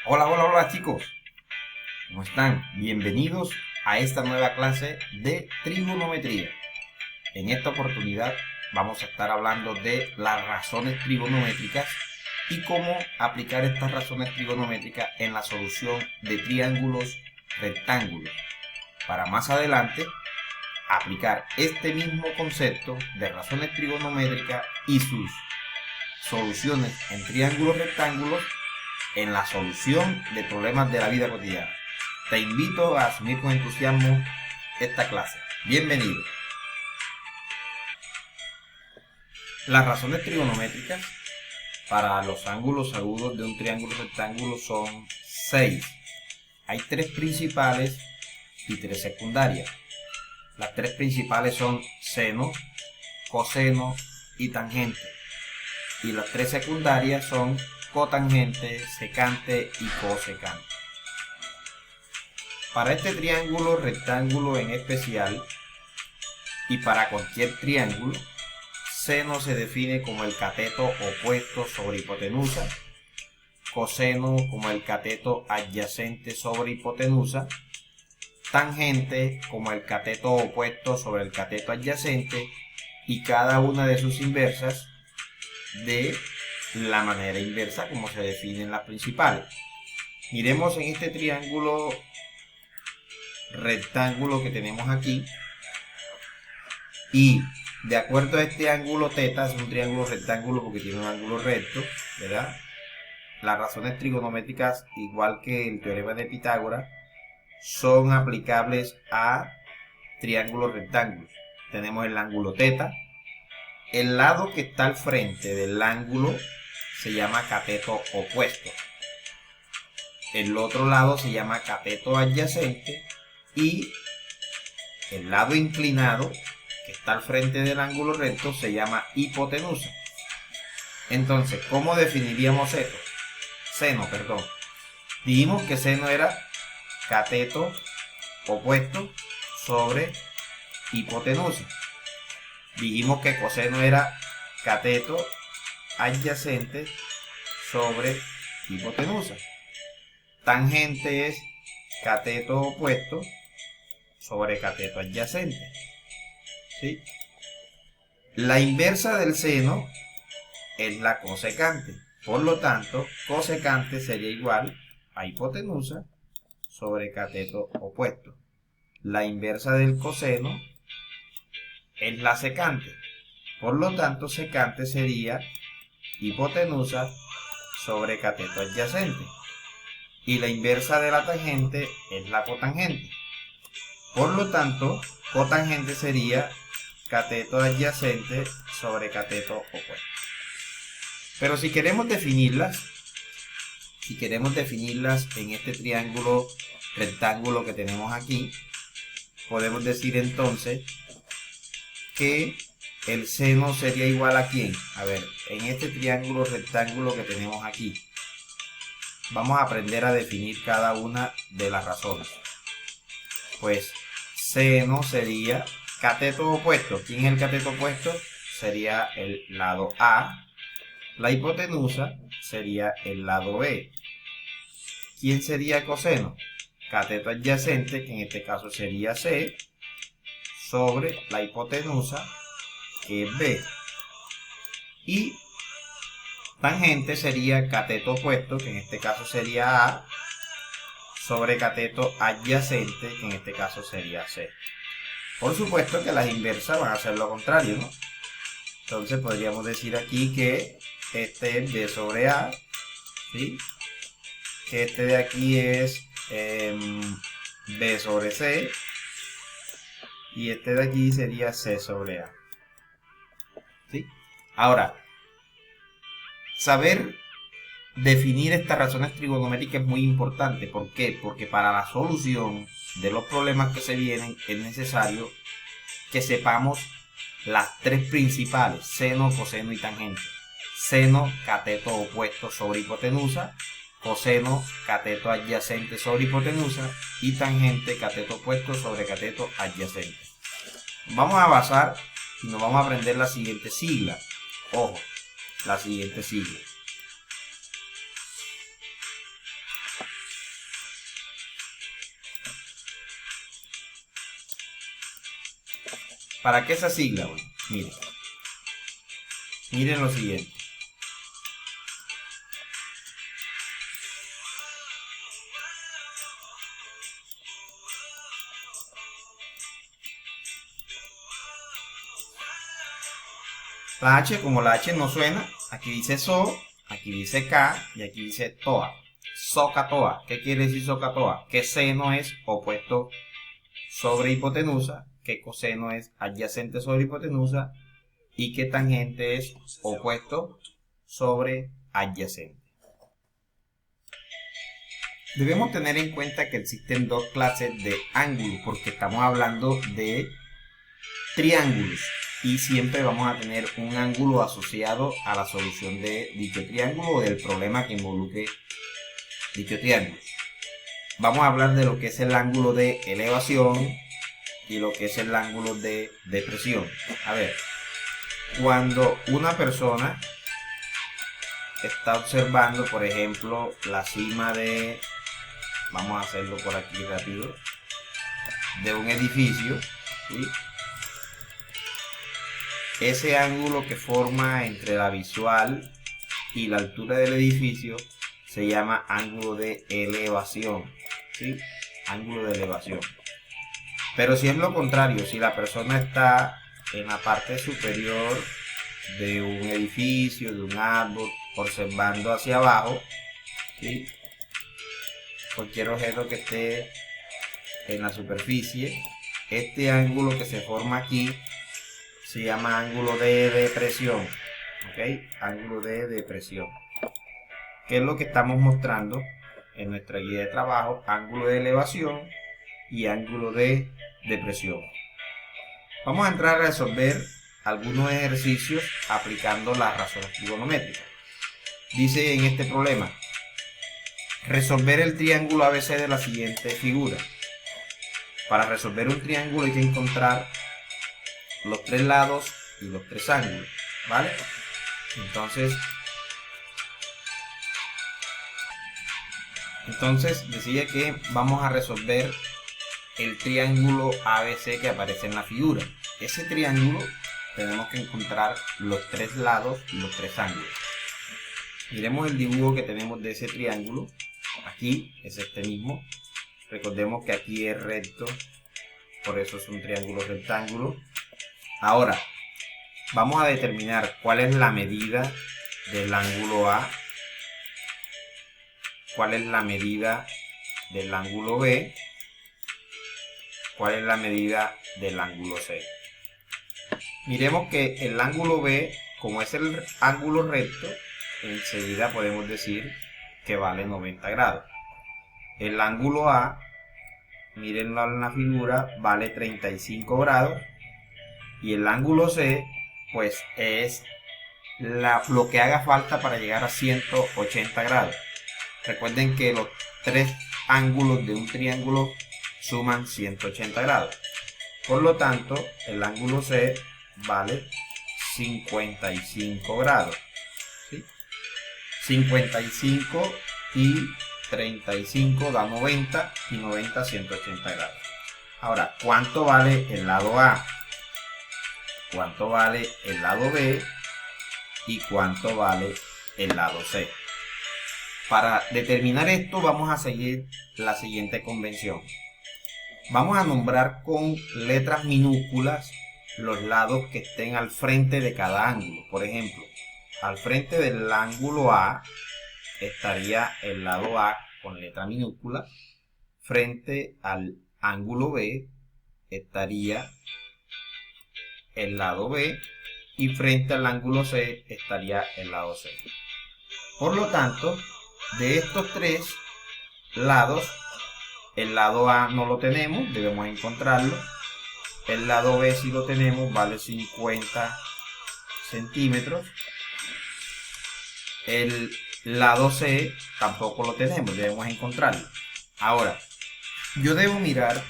Hola, hola, hola chicos, ¿cómo están? Bienvenidos a esta nueva clase de trigonometría. En esta oportunidad vamos a estar hablando de las razones trigonométricas y cómo aplicar estas razones trigonométricas en la solución de triángulos rectángulos, para más adelante aplicar este mismo concepto de razones trigonométricas y sus soluciones en triángulos rectángulos en la solución de problemas de la vida cotidiana. Te invito a asumir con entusiasmo esta clase. Bienvenido. Las razones trigonométricas para los ángulos agudos de un triángulo rectángulo son 6. Hay 3 principales y 3 secundarias. Las 3 principales son seno, coseno y tangente. Y las 3 secundarias son cotangente, secante y cosecante. Para este triángulo rectángulo en especial, y para cualquier triángulo, seno se define como el cateto opuesto sobre hipotenusa, coseno como el cateto adyacente sobre hipotenusa, tangente como el cateto opuesto sobre el cateto adyacente, y cada una de sus inversas de la manera inversa como se definen las principales. Miremos en este triángulo rectángulo que tenemos aquí, y de acuerdo a este ángulo θ, es un triángulo rectángulo porque tiene un ángulo recto, ¿verdad? Las razones trigonométricas, igual que el teorema de Pitágoras, son aplicables a triángulos rectángulos. Tenemos el ángulo θ. El lado que está al frente del ángulo se llama cateto opuesto. El otro lado se llama cateto adyacente y el lado inclinado que está al frente del ángulo recto se llama hipotenusa. Entonces, ¿cómo definiríamos esto? Seno, perdón. Dijimos que seno era cateto opuesto sobre hipotenusa. Dijimos que coseno era cateto adyacente sobre hipotenusa. Tangente es cateto opuesto sobre cateto adyacente. ¿Sí? La inversa del seno es la cosecante. Por lo tanto, cosecante sería igual a hipotenusa sobre cateto opuesto. La inversa del coseno es la secante. Por lo tanto, secante sería hipotenusa sobre cateto adyacente. Y la inversa de la tangente es la cotangente. Por lo tanto, cotangente sería cateto adyacente sobre cateto opuesto. Pero si queremos definirlas en este triángulo rectángulo que tenemos aquí, podemos decir entonces que el seno sería igual a ¿quién? A ver, en este triángulo rectángulo que tenemos aquí, vamos a aprender a definir cada una de las razones. Pues seno sería cateto opuesto. ¿Quién es el cateto opuesto? Sería el lado A. La hipotenusa sería el lado B. ¿Quién sería coseno? Cateto adyacente, que en este caso sería C, sobre la hipotenusa, que es B. Y tangente sería cateto opuesto, que en este caso sería A, sobre cateto adyacente, que en este caso sería C. Por supuesto que las inversas van a ser lo contrario, ¿no? Entonces podríamos decir aquí que este es B sobre A, ¿sí? Que este de aquí es B sobre C, y este de aquí sería C sobre A, ¿sí? Ahora, saber definir estas razones trigonométricas es muy importante. ¿Por qué? Porque para la solución de los problemas que se vienen es necesario que sepamos las 3 principales: seno, coseno y tangente. Seno, cateto opuesto sobre hipotenusa; coseno, cateto adyacente sobre hipotenusa; y tangente, cateto opuesto sobre cateto adyacente. Vamos a basar y nos vamos a aprender la siguiente sigla. Ojo, la siguiente sigla. ¿Para qué esa sigla? Bueno, miren lo siguiente. La H, como la H no suena, aquí dice So, aquí dice K y aquí dice Toa. SOHCAHTOA. ¿Qué quiere decir SOHCAHTOA? Que seno es opuesto sobre hipotenusa, que coseno es adyacente sobre hipotenusa y que tangente es opuesto sobre adyacente. Debemos tener en cuenta que existen dos clases de ángulos porque estamos hablando de triángulos y siempre vamos a tener un ángulo asociado a la solución de dicho triángulo o del problema que involucre dicho triángulo. Vamos a hablar de lo que es el ángulo de elevación y lo que es el ángulo de depresión. A ver, cuando una persona está observando, por ejemplo, la cima de, vamos a hacerlo por aquí rápido, de un edificio, ¿sí? Ese ángulo que forma entre la visual y la altura del edificio se llama ángulo de elevación, ¿sí? Ángulo de elevación. Pero si es lo contrario, si la persona está en la parte superior de un edificio, de un árbol, observando hacia abajo, ¿sí? Cualquier objeto que esté en la superficie, este ángulo que se forma aquí se llama ángulo de depresión, ¿ok? Ángulo de depresión. ¿Qué es lo que estamos mostrando en nuestra guía de trabajo? Ángulo de elevación y ángulo de depresión. Vamos a entrar a resolver algunos ejercicios aplicando las razones trigonométricas. Dice en este problema, resolver el triángulo ABC de la siguiente figura. Para resolver un triángulo hay que encontrar los tres lados y los tres ángulos, ¿vale? Entonces decía que vamos a resolver el triángulo ABC que aparece en la figura. Ese triángulo tenemos que encontrar los tres lados y los tres ángulos. Miremos el dibujo que tenemos de ese triángulo. Aquí es este mismo. Recordemos que aquí es recto, por eso es un triángulo rectángulo. Ahora, vamos a determinar cuál es la medida del ángulo A, cuál es la medida del ángulo B, cuál es la medida del ángulo C. Miremos que el ángulo B, como es el ángulo recto, enseguida podemos decir que vale 90 grados. El ángulo A, mírenlo en la figura, vale 35 grados. Y el ángulo C, pues es lo que haga falta para llegar a 180 grados. Recuerden que los tres ángulos de un triángulo suman 180 grados. Por lo tanto, el ángulo C vale 55 grados. ¿Sí? 55 y 35 da 90 y 90 180 grados. Ahora, ¿cuánto vale el lado A? ¿Cuánto vale el lado B? ¿Y cuánto vale el lado C? Para determinar esto vamos a seguir la siguiente convención. Vamos a nombrar con letras minúsculas los lados que estén al frente de cada ángulo. Por ejemplo, al frente del ángulo A estaría el lado A con letra minúscula. Frente al ángulo B estaría el lado B y frente al ángulo C estaría el lado C. Por lo tanto, de estos tres lados, el lado A no lo tenemos, debemos encontrarlo. El lado B si lo tenemos, vale 50 centímetros. El lado C tampoco lo tenemos, debemos encontrarlo. Ahora, yo debo mirar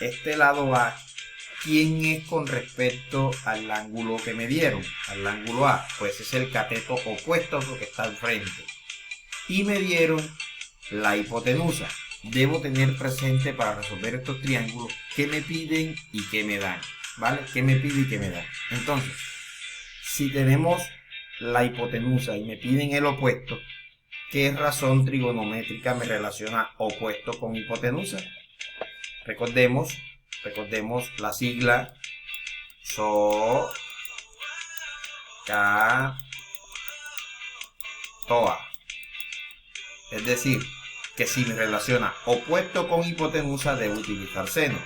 este lado A. ¿Quién es con respecto al ángulo que me dieron? Al ángulo A, pues es el cateto opuesto porque está al frente. Y me dieron la hipotenusa. Debo tener presente para resolver estos triángulos qué me piden y qué me dan. ¿vale? ¿Qué me pide y qué me da? Entonces, si tenemos la hipotenusa y me piden el opuesto, ¿qué razón trigonométrica me relaciona opuesto con hipotenusa? Recordemos la sigla SOHCAHTOA. Es decir, que si me relaciona opuesto con hipotenusa, debo utilizar seno.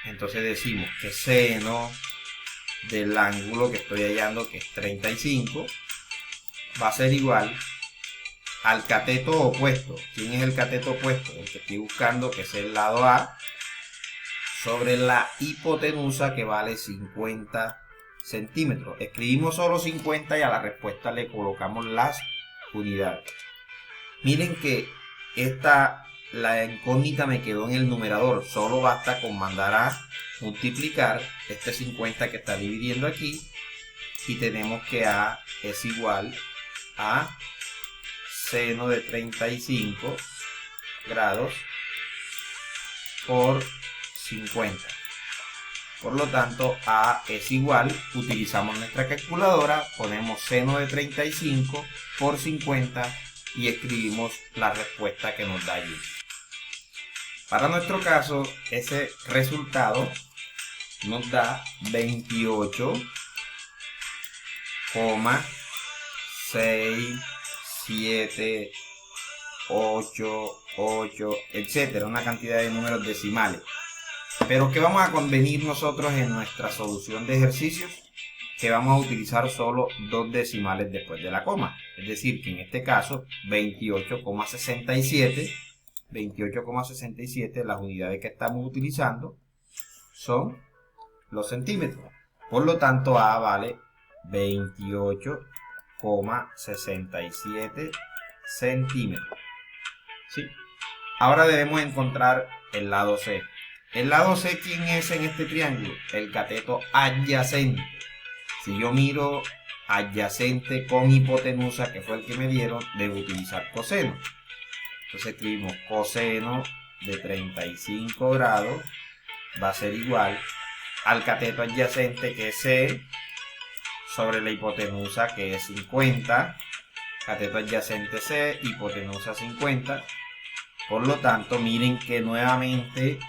Entonces decimos que seno del ángulo que estoy hallando, que es 35, va a ser igual al cateto opuesto. ¿Quién es el cateto opuesto? El que estoy buscando, que es el lado A, sobre la hipotenusa, que vale 50 centímetros. Escribimos solo 50 y a la respuesta le colocamos las unidades. Miren que la incógnita me quedó en el numerador. Solo basta con mandar a multiplicar este 50 que está dividiendo aquí, y tenemos que A es igual a seno de 35 grados por 50. Por lo tanto, A es igual, utilizamos nuestra calculadora, ponemos seno de 35 por 50 y escribimos la respuesta que nos da allí. Para nuestro caso, ese resultado nos da 28,678, etcétera, una cantidad de números decimales. Pero ¿qué vamos a convenir nosotros en nuestra solución de ejercicios? Que vamos a utilizar solo dos decimales después de la coma. Es decir, que en este caso 28,67, las unidades que estamos utilizando son los centímetros. Por lo tanto, A vale 28,67 centímetros. ¿Sí? Ahora debemos encontrar el lado C. El lado C, ¿quién es en este triángulo? El cateto adyacente. Si yo miro adyacente con hipotenusa, que fue el que me dieron, debo utilizar coseno. Entonces escribimos coseno de 35 grados va a ser igual al cateto adyacente, que es C, sobre la hipotenusa, que es 50. Cateto adyacente C, hipotenusa 50. Por lo tanto, miren que nuevamente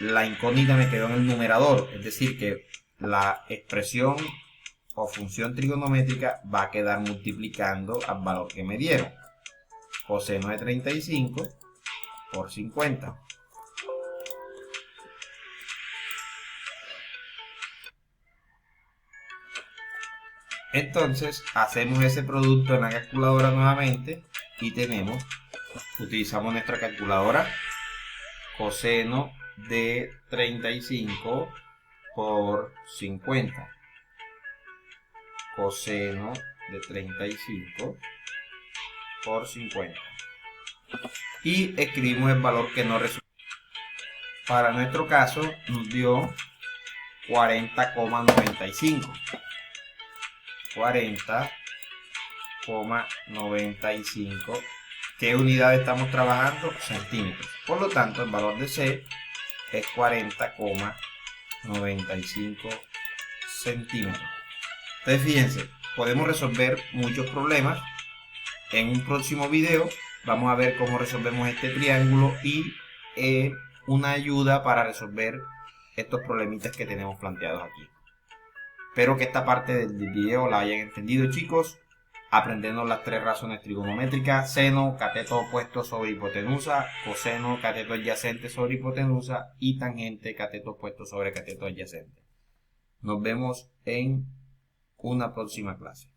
la incógnita me quedó en el numerador. Es decir, que la expresión o función trigonométrica va a quedar multiplicando al valor que me dieron. Coseno de 35 por 50. Entonces hacemos ese producto en la calculadora nuevamente y utilizamos nuestra calculadora. Coseno de 35 por 50. Coseno de 35 por 50. Y escribimos el valor que nos resulta. Para nuestro caso nos dio 40,95. 40,95. ¿Qué unidad estamos trabajando? Centímetros. Por lo tanto, el valor de C es 40,95 centímetros. Entonces, fíjense, podemos resolver muchos problemas. En un próximo video vamos a ver cómo resolvemos este triángulo y una ayuda para resolver estos problemitas que tenemos planteados aquí. Espero que esta parte del video la hayan entendido, chicos. Aprendiendo las tres razones trigonométricas: seno, cateto opuesto sobre hipotenusa; coseno, cateto adyacente sobre hipotenusa; y tangente, cateto opuesto sobre cateto adyacente. Nos vemos en una próxima clase.